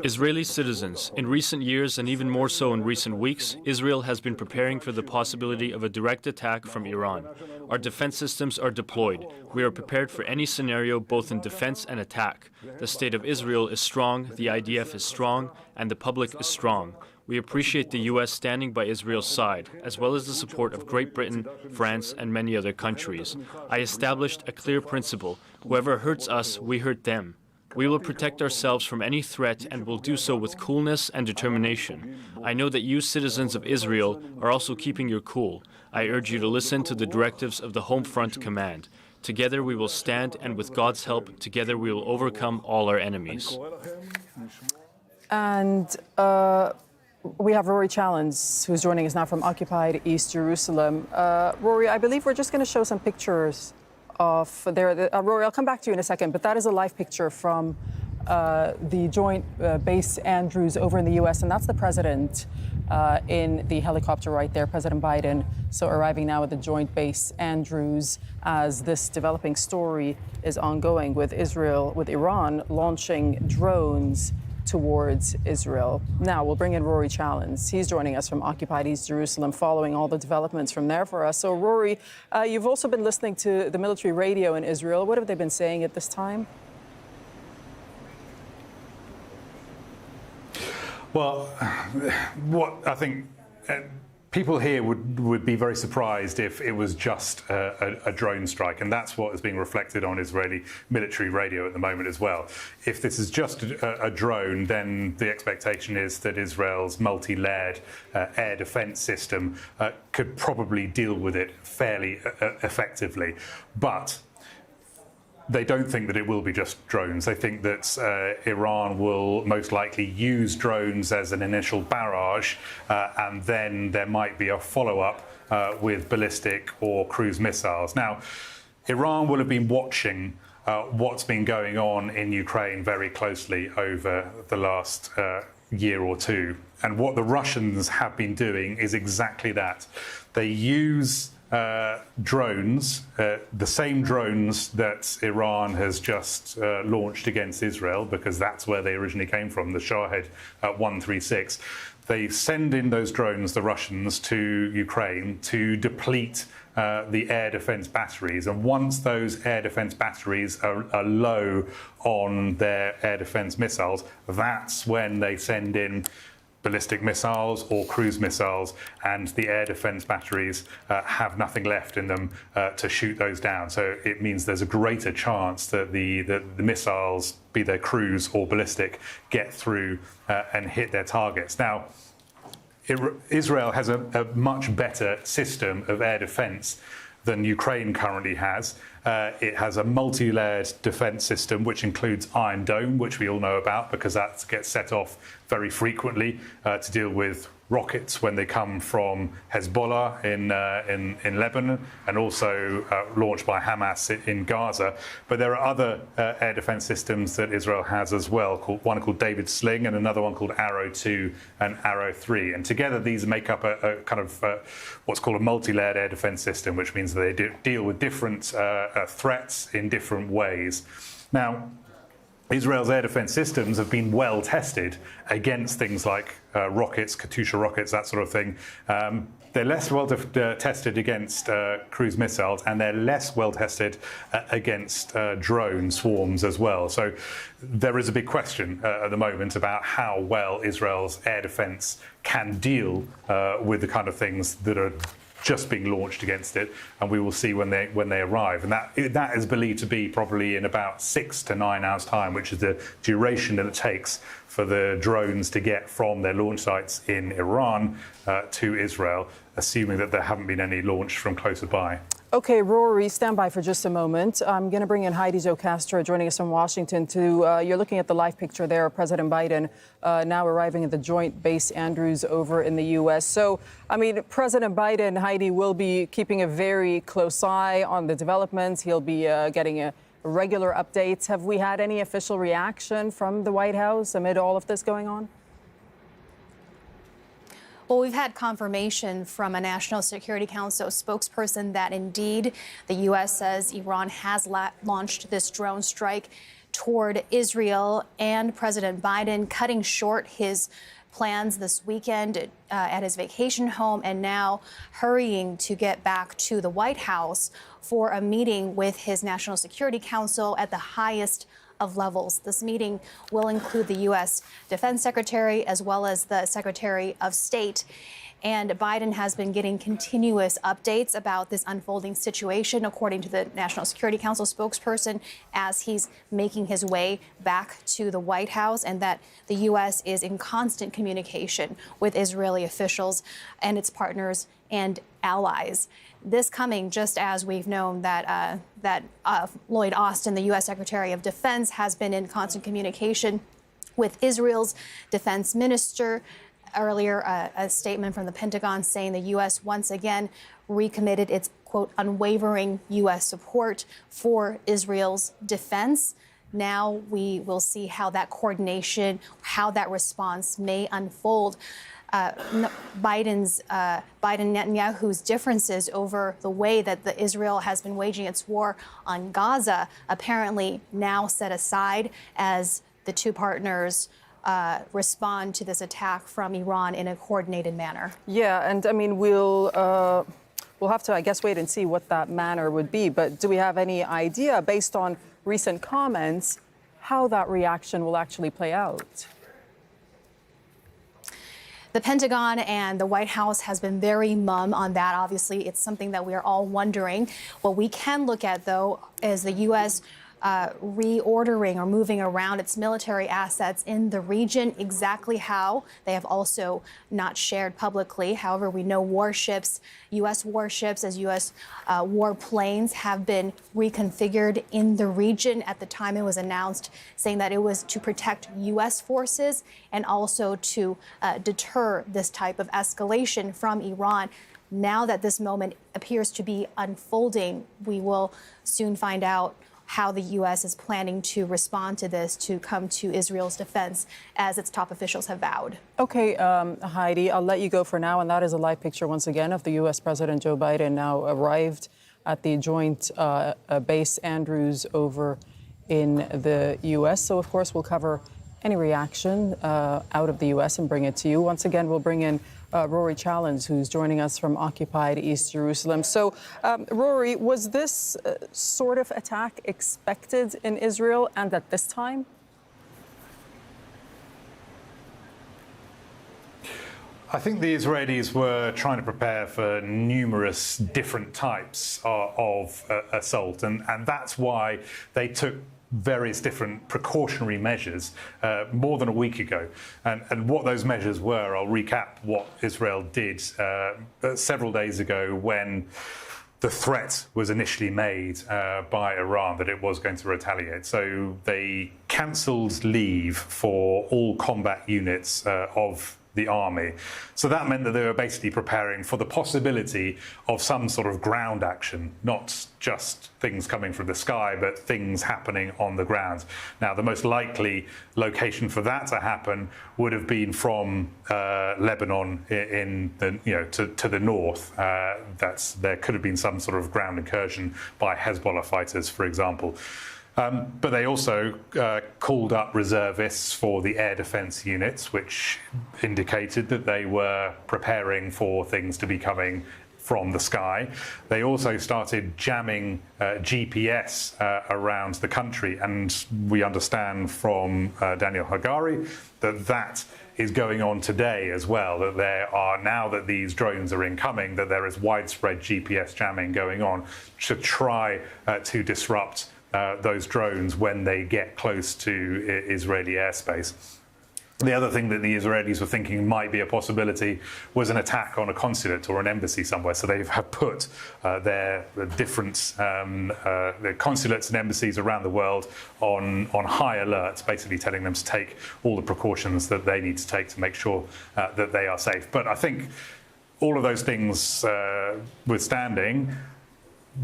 Israeli citizens. In recent years, and even more so in recent weeks, Israel has been preparing for the possibility of a direct attack from Iran. Our defense systems are deployed. We are prepared for any scenario, both in defense and attack. The state of Israel is strong, the IDF is strong, and the public is strong. We appreciate the U.S. standing by Israel's side, as well as the support of Great Britain, France, and many other countries. I established a clear principle. Whoever hurts us, we hurt them. We will protect ourselves from any threat and will do so with coolness and determination. I know that you, citizens of Israel, are also keeping your cool. I urge you to listen to the directives of the Home Front Command. Together we will stand, and with God's help, together we will overcome all our enemies. And we have Rory Challis, who's joining us now from occupied East Jerusalem. Rory, I believe we're just going to show some pictures of there. Rory, I'll come back to you in a second, but that is a live picture from the joint base Andrews over in the U.S., and that's the president in the helicopter right there, President Biden. So arriving now at the joint base Andrews as this developing story is ongoing with Iran launching drones towards Israel. Now we'll bring in Rory Challis. He's joining us from occupied East Jerusalem, following all the developments from there for us. So Rory, you've also been listening to the military radio in Israel. What have they been saying at this time? Well, what I think people here would be very surprised if it was just a drone strike, and that's what is being reflected on Israeli military radio at the moment as well. If this is just a drone, then the expectation is that Israel's multi-layered air defense system could probably deal with it fairly effectively. But they don't think that it will be just drones. They think that Iran will most likely use drones as an initial barrage, and then there might be a follow-up with ballistic or cruise missiles. Now, Iran will have been watching what's been going on in Ukraine very closely over the last year or two. And what the Russians have been doing is exactly that. They use drones, the same drones that Iran has just launched against Israel, because that's where they originally came from, the Shahed 136. They send in those drones, the Russians, to Ukraine to deplete the air defense batteries. And once those air defense batteries are low on their air defense missiles, that's when they send in ballistic missiles or cruise missiles, and the air defense batteries have nothing left in them to shoot those down. So it means there's a greater chance that the missiles, be they cruise or ballistic, get through and hit their targets. Now, Israel has a much better system of air defense than Ukraine currently has. It has a multi-layered defense system, which includes Iron Dome, which we all know about because that gets set off very frequently to deal with rockets when they come from Hezbollah in Lebanon, and also launched by Hamas in Gaza. But there are other air defense systems that Israel has as well, one called David Sling and another one called Arrow 2 and Arrow 3. And together these make up a kind of what's called a multi-layered air defense system, which means that they deal with different threats in different ways. Now, Israel's air defense systems have been well tested against things like rockets, Katyusha rockets, that sort of thing. They're less well tested against cruise missiles, and they're less well tested against drone swarms as well. So there is a big question at the moment about how well Israel's air defense can deal with the kind of things that are just being launched against it, and we will see when they arrive. And that is believed to be probably in about 6 to 9 hours' time, which is the duration that it takes for the drones to get from their launch sites in Iran to Israel, assuming that there haven't been any launched from closer by. Okay, Rory, stand by for just a moment. I'm going to bring in Heidi Z Castro joining us from Washington. You're looking at the live picture there of President Biden now arriving at the joint base Andrews over in the U.S. So, I mean, President Biden, Heidi, will be keeping a very close eye on the developments. He'll be getting regular updates. Have we had any official reaction from the White House amid all of this going on? Well, we've had confirmation from a National Security Council spokesperson that indeed the U.S. says Iran has launched this drone strike toward Israel, and President Biden cutting short his plans this weekend at his vacation home, and now hurrying to get back to the White House for a meeting with his National Security Council at the highest of levels. This meeting will include the U.S. Defense Secretary as well as the Secretary of State. And Biden has been getting continuous updates about this unfolding situation, according to the National Security Council spokesperson, as he's making his way back to the White House, and that the U.S. is in constant communication with Israeli officials and its partners and allies. This coming just as we've known that Lloyd Austin, the U.S. Secretary of Defense, has been in constant communication with Israel's defense minister. Earlier, a statement from the Pentagon saying the U.S. once again recommitted its, quote, unwavering U.S. support for Israel's defense. Now we will see how that coordination, how that response may unfold. Netanyahu's differences over the way that Israel has been waging its war on Gaza apparently now set aside as the two partners respond to this attack from Iran in a coordinated manner. Yeah, and I mean, we'll have to, I guess, wait and see what that manner would be. But do we have any idea, based on recent comments, how that reaction will actually play out? The Pentagon and the White House has been very mum on that. Obviously, it's something that we are all wondering. What we can look at, though, is the U.S. Reordering or moving around its military assets in the region. Exactly how, they have also not shared publicly. However, we know warships, U.S. warships as U.S. Warplanes have been reconfigured in the region. At the time it was announced, saying that it was to protect U.S. forces and also to deter this type of escalation from Iran. Now that this moment appears to be unfolding, we will soon find out how the U.S. is planning to respond to this, to come to Israel's defense, as its top officials have vowed. Okay, Heidi, I'll let you go for now. And that is a live picture, once again, of the U.S. President Joe Biden, now arrived at the joint base Andrews over in the U.S. So, of course, we'll cover any reaction out of the U.S. and bring it to you. Once again, we'll bring in Rory Challis, who's joining us from occupied East Jerusalem. So, Rory, was this sort of attack expected in Israel and at this time? I think the Israelis were trying to prepare for numerous different types of assault, and that's why they took various different precautionary measures more than a week ago. And what those measures were, I'll recap what Israel did several days ago when the threat was initially made by Iran that it was going to retaliate. So they cancelled leave for all combat units of the army. So that meant that they were basically preparing for the possibility of some sort of ground action, not just things coming from the sky, but things happening on the ground. Now, the most likely location for that to happen would have been from Lebanon in the, to the north. There could have been some sort of ground incursion by Hezbollah fighters, for example. But they also called up reservists for the air defence units, which indicated that they were preparing for things to be coming from the sky. They also started jamming GPS around the country, and we understand from Daniel Hagari that is going on today as well, that there are, now that these drones are incoming, that there is widespread GPS jamming going on to try to disrupt those drones when they get close to Israeli airspace. The other thing that the Israelis were thinking might be a possibility was an attack on a consulate or an embassy somewhere. So they have put their different the consulates and embassies around the world on high alert, basically telling them to take all the precautions that they need to take to make sure that they are safe. But I think all of those things withstanding,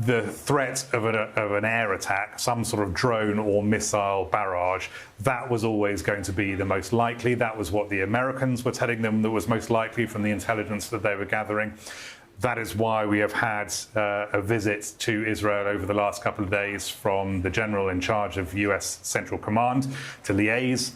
the threat of an air attack, some sort of drone or missile barrage, that was always going to be the most likely. That was what the Americans were telling them that was most likely from the intelligence that they were gathering. That is why we have had a visit to Israel over the last couple of days from the general in charge of US Central Command to liaise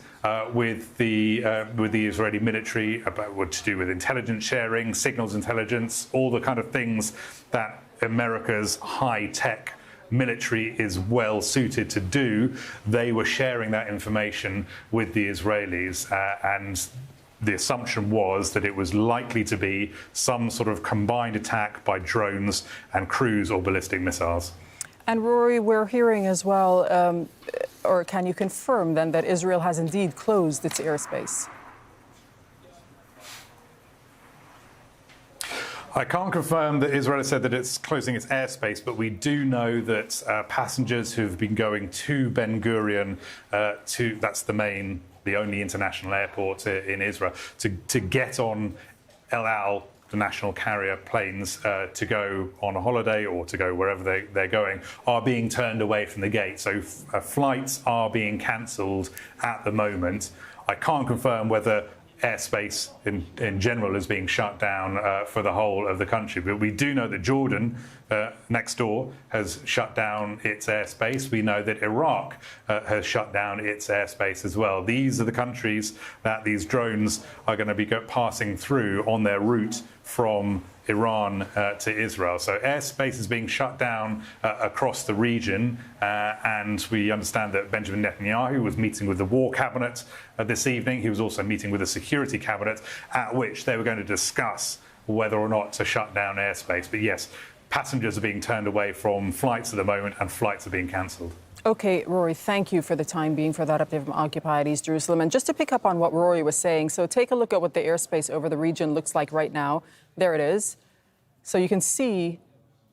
with the Israeli military about what to do with intelligence sharing, signals intelligence, all the kind of things that America's high-tech military is well suited to do. They were sharing that information with the Israelis, and the assumption was that it was likely to be some sort of combined attack by drones and cruise or ballistic missiles. And Rory, we're hearing as well, or can you confirm then that Israel has indeed closed its airspace? I can't confirm that Israel has said that it's closing its airspace, but we do know that passengers who've been going to Ben Gurion, that's the only international airport in Israel, to get on El Al, the national carrier planes, to go on a holiday or to go wherever they're going, are being turned away from the gate. So flights are being cancelled at the moment. I can't confirm whether airspace in general is being shut down for the whole of the country. But we do know that Jordan, next door, has shut down its airspace. We know that Iraq has shut down its airspace as well. These are the countries that these drones are going to be passing through on their route from Iran to Israel. So airspace is being shut down across the region, and we understand that Benjamin Netanyahu was meeting with the War Cabinet this evening. He was also meeting with the Security Cabinet, at which they were going to discuss whether or not to shut down airspace. But yes, passengers are being turned away from flights at the moment, and flights are being cancelled. Okay, Rory, thank you for the time being for that update from occupied East Jerusalem. And just to pick up on what Rory was saying, so take a look at what the airspace over the region looks like right now. There it is. So you can see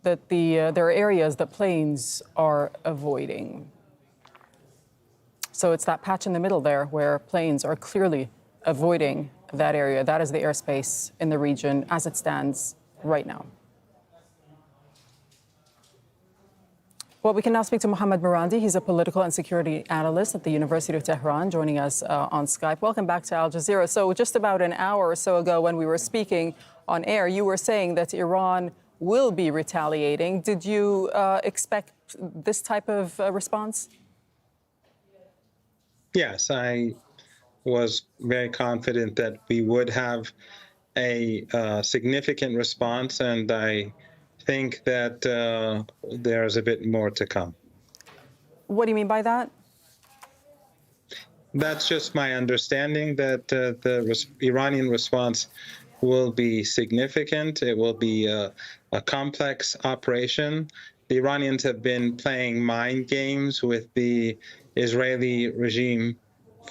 that there are areas that planes are avoiding. So it's that patch in the middle there where planes are clearly avoiding that area. That is the airspace in the region as it stands right now. Well, we can now speak to Mohammed Marandi. He's a political and security analyst at the University of Tehran, joining us on Skype. Welcome back to Al Jazeera. So just about an hour or so ago when we were speaking on air, you were saying that Iran will be retaliating. Did you expect this type of response? Yes, I was very confident that we would have a significant response, and I think that there's a bit more to come. What do you mean by that? That's just my understanding, that the Iranian response will be significant. It will be a complex operation. The Iranians have been playing mind games with the Israeli regime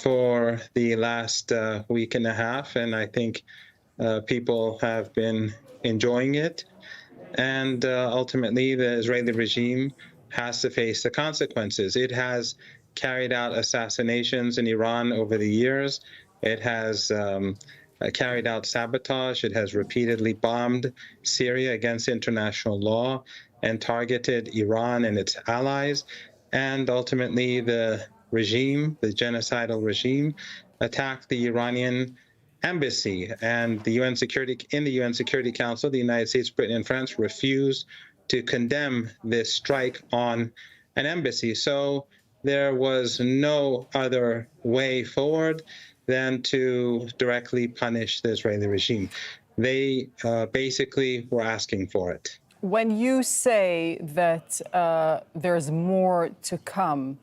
for the last week and a half, and I think people have been enjoying it. And ultimately, the Israeli regime has to face the consequences. It has carried out assassinations in Iran over the years. It has carried out sabotage. It has repeatedly bombed Syria against international law and targeted Iran and its allies. And ultimately, the regime, the genocidal regime, attacked the Iranian embassy, and the UN Security Council, the United States, Britain, and France refused to condemn this strike on an embassy. So there was no other way forward than to directly punish the Israeli regime. They basically were asking for it. When you say that there's more to come,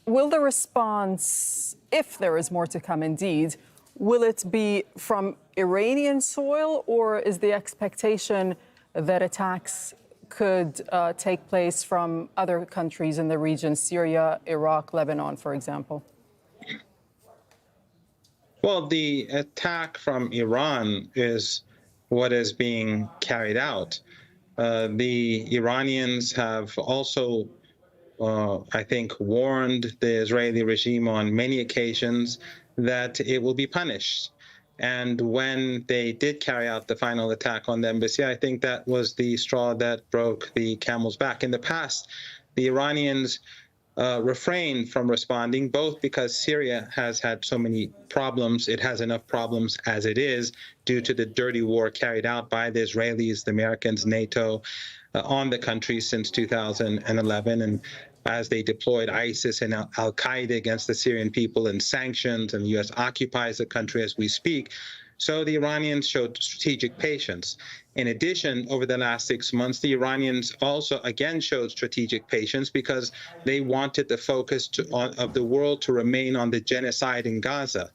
will the response, if there is more to come indeed, will it be from Iranian soil, or is the expectation that attacks could take place from other countries in the region, Syria, Iraq, Lebanon, for example? Well, the attack from Iran is what is being carried out. The Iranians have also I think, warned the Israeli regime on many occasions that it will be punished. And when they did carry out the final attack on the embassy, I think that was the straw that broke the camel's back. In the past, the Iranians refrained from responding, both because Syria has had so many problems. It has enough problems as it is due to the dirty war carried out by the Israelis, the Americans, NATO on the country since 2011. And as they deployed ISIS and Al-Qaeda against the Syrian people and sanctions, and the U.S. occupies the country as we speak. So the Iranians showed strategic patience. In addition, over the last 6 months, the Iranians also again showed strategic patience because they wanted the focus of the world to remain on the genocide in Gaza.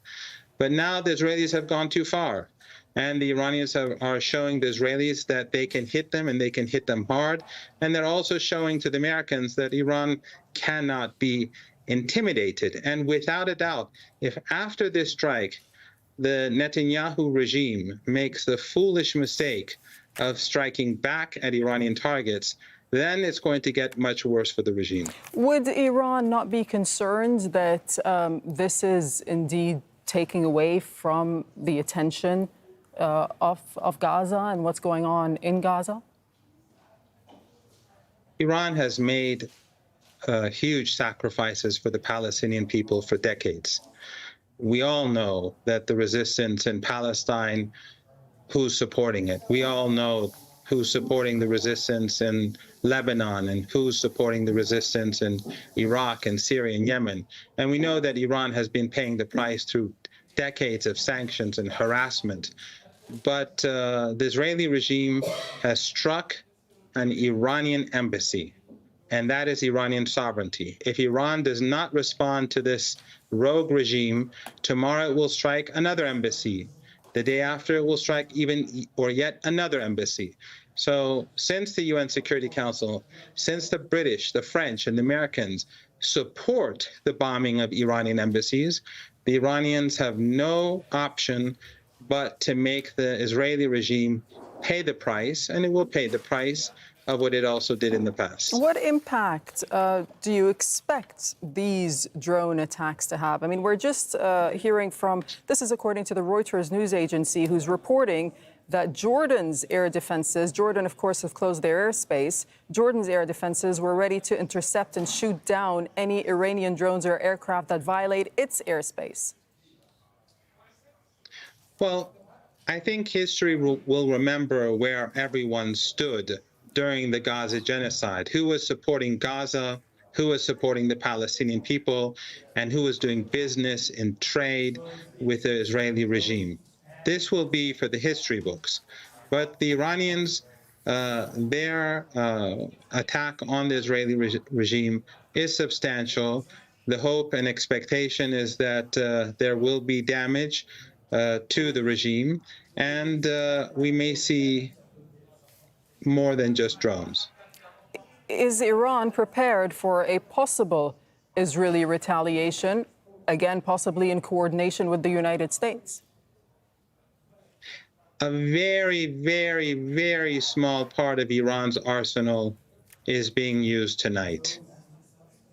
But now the Israelis have gone too far. And the Iranians are showing the Israelis that they can hit them and they can hit them hard. And they're also showing to the Americans that Iran cannot be intimidated. And without a doubt, if after this strike, the Netanyahu regime makes the foolish mistake of striking back at Iranian targets, then it's going to get much worse for the regime. Would Iran not be concerned that this is indeed taking away from the attention of Gaza and what's going on in Gaza? Iran has made huge sacrifices for the Palestinian people for decades. We all know that the resistance in Palestine, who's supporting it. We all know who's supporting the resistance in Lebanon and who's supporting the resistance in Iraq and Syria and Yemen. And we know that Iran has been paying the price through decades of sanctions and harassment. But the Israeli regime has struck an Iranian embassy, and that is Iranian sovereignty. If Iran does not respond to this rogue regime, tomorrow it will strike another embassy. The day after, it will strike yet another embassy. So since the UN Security Council, since the British, the French, and the Americans support the bombing of Iranian embassies, the Iranians have no option but to make the Israeli regime pay the price, and it will pay the price of what it also did in the past. What impact do you expect these drone attacks to have? I mean, we're just hearing from, this is according to the Reuters news agency, who's reporting that Jordan's air defenses, Jordan, of course, have closed their airspace. Jordan's air defenses were ready to intercept and shoot down any Iranian drones or aircraft that violate its airspace. Well, I think history will remember where everyone stood during the Gaza genocide, who was supporting Gaza, who was supporting the Palestinian people, and who was doing business and trade with the Israeli regime. This will be for the history books. But the Iranians, their attack on the Israeli regime is substantial. The hope and expectation is that there will be damage to the regime, and we may see more than just drones. Is Iran prepared for a possible Israeli retaliation, again, possibly in coordination with the United States? A very, very, very small part of Iran's arsenal is being used tonight.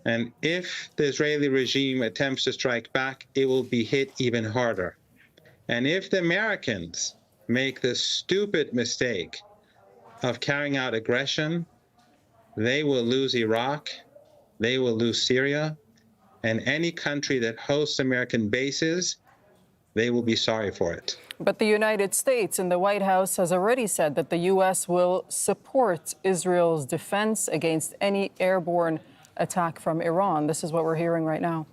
And if the Israeli regime attempts to strike back, it will be hit even harder. And if the Americans make the stupid mistake of carrying out aggression, they will lose Iraq, they will lose Syria, and any country that hosts American bases, they will be sorry for it. But the United States and the White House has already said that the U.S. will support Israel's defense against any airborne attack from Iran. This is what we're hearing right now.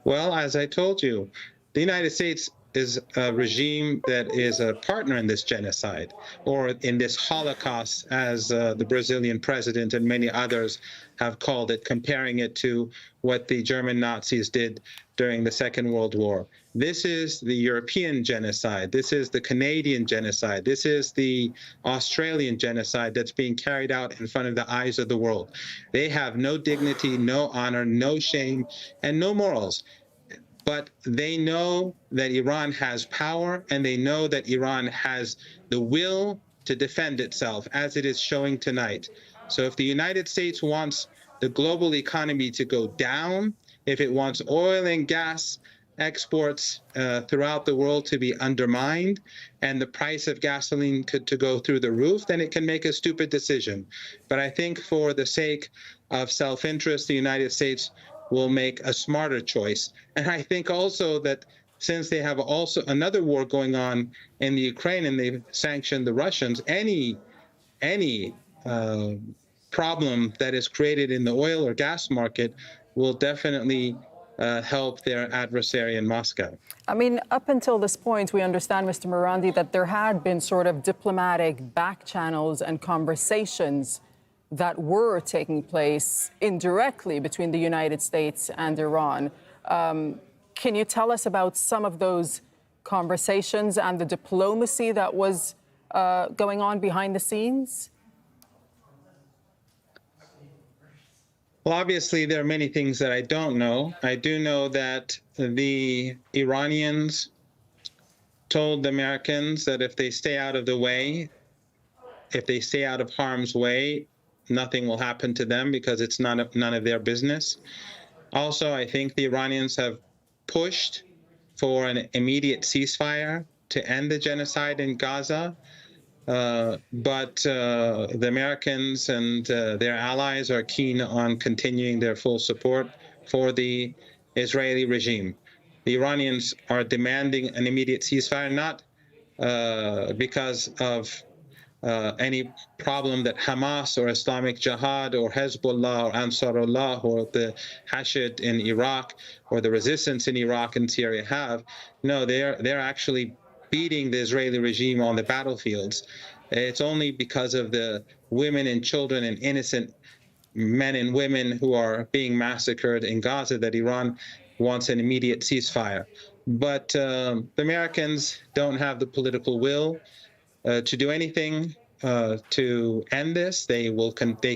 Well, as I told you, the United States is a regime that is a partner in this genocide, or in this Holocaust, as the Brazilian president and many others have called it, comparing it to what the German Nazis did during the Second World War. This is the European genocide. This is the Canadian genocide. This is the Australian genocide that's being carried out in front of the eyes of the world. They have no dignity, no honor, no shame, and no morals. But they know that Iran has power, and they know that Iran has the will to defend itself, as it is showing tonight. So if the United States wants the global economy to go down, if it wants oil and gas exports throughout the world to be undermined, and the price of gasoline to go through the roof, then it can make a stupid decision. But I think for the sake of self-interest, the United States will make a smarter choice. And I think also that since they have also another war going on in the Ukraine and they've sanctioned the Russians, any problem that is created in the oil or gas market will definitely help their adversary in Moscow. I mean, up until this point, we understand, Mr. Marandi, that there had been sort of diplomatic back channels and conversations that were taking place indirectly between the United States and Iran. Can you tell us about some of those conversations and the diplomacy that was going on behind the scenes? Well, obviously, there are many things that I don't know. I do know that the Iranians told the Americans that if they stay out of the way, if they stay out of harm's way, nothing will happen to them because it's none of their business. Also, I think the Iranians have pushed for an immediate ceasefire to end the genocide in Gaza. But the Americans and their allies are keen on continuing their full support for the Israeli regime. The Iranians are demanding an immediate ceasefire, not because of any problem that Hamas or Islamic Jihad or Hezbollah or Ansarullah or the Hashid in Iraq or the resistance in Iraq and Syria have. No, they're actually beating the Israeli regime on the battlefields. It's only because of the women and children and innocent men and women who are being massacred in Gaza that Iran wants an immediate ceasefire. But the Americans don't have the political will to do anything to end this. They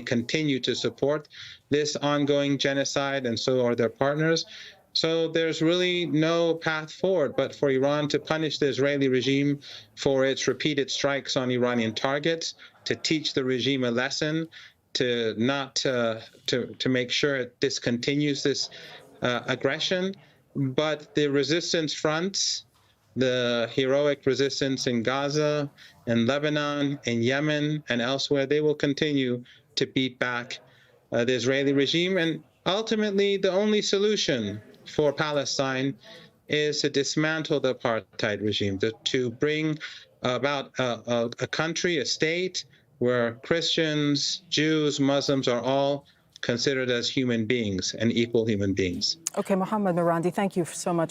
continue to support this ongoing genocide, and so are their partners. So there's really no path forward but for Iran to punish the Israeli regime for its repeated strikes on Iranian targets, to teach the regime a lesson, to not to make sure it discontinues this aggression. But the resistance fronts, the heroic resistance in Gaza, in Lebanon, in Yemen, and elsewhere, they will continue to beat back the Israeli regime. And ultimately, the only solution for Palestine is to dismantle the apartheid regime, to bring about a country, a state, where Christians, Jews, Muslims are all considered as human beings and equal human beings. Okay, Mohammed Marandi, thank you so much